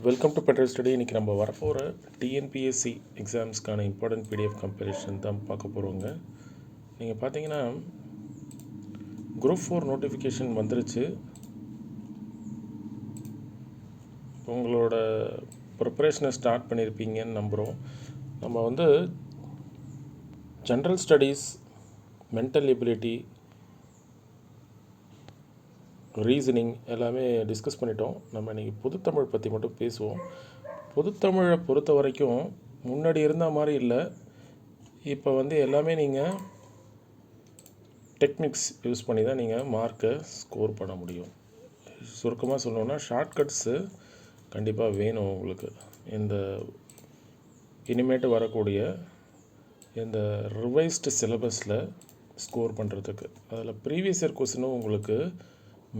Welcome to better study. இன்றைக்கி நம்ம வரப்போகிற டிஎன்பிஎஸ்சி எக்ஸாம்ஸ்க்கான இம்பார்ட்டன்ட் பிடிஎஃப் கம்பேரிஷன் தான் பார்க்க போகிறோங்க. நீங்கள் பார்த்தீங்கன்னா குரூப் 4 நோட்டிஃபிகேஷன் வந்துருச்சு. உங்களோட ப்ரிப்பரேஷனை ஸ்டார்ட் பண்ணியிருப்பீங்கன்னு நம்புகிறோம். நம்ம general studies, mental ability, reasoning எல்லாமே டிஸ்கஸ் பண்ணிட்டோம். நம்ம இன்றைக்கி பொதுத்தமிழ் பற்றி மட்டும் பேசுவோம். பொதுத்தமிழை பொறுத்த வரைக்கும் முன்னாடி இருந்த மாதிரி இல்லை. இப்போ எல்லாமே நீங்கள் டெக்னிக்ஸ் யூஸ் பண்ணி தான் நீங்கள் மார்க்கை ஸ்கோர் பண்ண முடியும். சுருக்கமாக சொல்லணுன்னா ஷார்ட்கட்ஸு கண்டிப்பாக வேணும் உங்களுக்கு. இந்த இனிமேட்டு வரக்கூடிய இந்த ரிவைஸ்டு சிலபஸில் ஸ்கோர் பண்ணுறதுக்கு அதில் ப்ரீவியஸ் இயர் கொஸ்டினும் உங்களுக்கு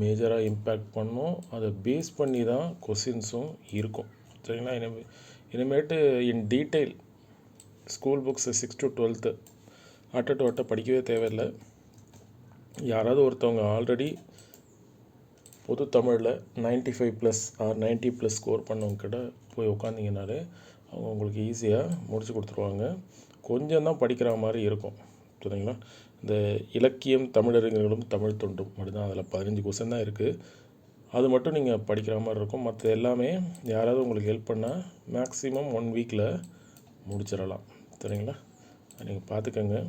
மேஜராக இம்பேக்ட் பண்ணும். அதை பேஸ் பண்ணி தான் கொஸ்டின்ஸும் இருக்கும். சரிங்களா? இனிமேட்டு in detail school books 6 to 12 அட்டை படிக்கவே தேவையில்லை. யாராவது ஒருத்தவங்க ஆல்ரெடி பொது தமிழில் 95+ ஆர் 90+ ஸ்கோர் பண்ணவங்க கிட்ட போய் உட்காந்திங்கனாலே அவங்க உங்களுக்கு ஈஸியாக முடிச்சு கொடுத்துருவாங்க. கொஞ்சம் தான் படிக்கிற மாதிரி இருக்கும். சரிங்களா? இந்த இலக்கியம், தமிழறிஞர்களும், தமிழ் தொண்டும் மட்டும்தான் அதில் 15 கொஸ்டின் தான் இருக்குது. அது மட்டும் நீங்கள் படிக்கிற மாதிரி இருக்கும். மற்ற எல்லாமே யாராவது உங்களுக்கு ஹெல்ப் பண்ணால் மேக்ஸிமம் 1 வீக்கில் முடிச்சிடலாம். சரிங்களா? நீங்கள் பார்த்துக்கோங்க.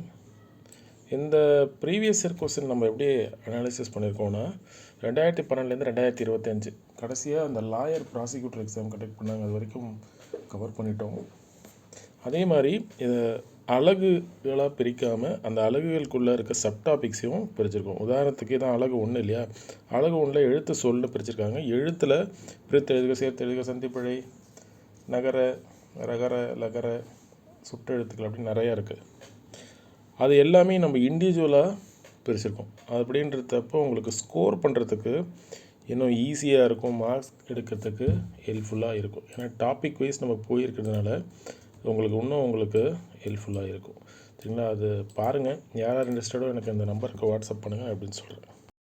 இந்த ப்ரீவியஸ் இயர் கொஸ்டின் நம்ம எப்படி அனாலிசிஸ் பண்ணியிருக்கோன்னா 2012 2025 கடைசியாக அந்த லாயர் ப்ராசிக்யூட்டர் எக்ஸாம் கண்டக்ட் பண்ணாங்க. அது வரைக்கும் கவர் பண்ணிட்டோம். அதே மாதிரி இதை அலகுகளாக பிரிக்காமல் அந்த அலகுகளுக்குள்ளே இருக்க சப்டாபிக்ஸையும் பிரிச்சிருக்கோம். உதாரணத்துக்கு தான் அலகு 1 இல்லையா? அலகு 1 எழுத்து சொல்னு பிரிச்சிருக்காங்க. எழுத்தில் பிரித்து எழுதுக, சேர்த்து எழுதுக, சந்திப்பிழை, நகர, ரகர, லகர, சுட்டெழுத்துக்கள் அப்படின்னு நிறையா இருக்குது. அது எல்லாமே நம்ம இண்டிவிஜுவலாக பிரிச்சிருக்கோம். அப்படின்றப்போ உங்களுக்கு ஸ்கோர் பண்ணுறதுக்கு இன்னும் ஈஸியாக இருக்கும். மார்க்ஸ் எடுக்கிறதுக்கு ஹெல்ப்ஃபுல்லாக இருக்கும். ஏன்னா டாபிக் வைஸ் நம்ம போயிருக்கிறதுனால உங்களுக்கு ஹெல்ப்ஃபுல்லாக இருக்கும். சரிங்களா? அது பாருங்கள். யாரார் இன்ட்ரெஸ்டடோ எனக்கு இந்த நம்பருக்கு வாட்ஸ்அப் பண்ணுங்கள் அப்படின்னு சொல்கிறேன்.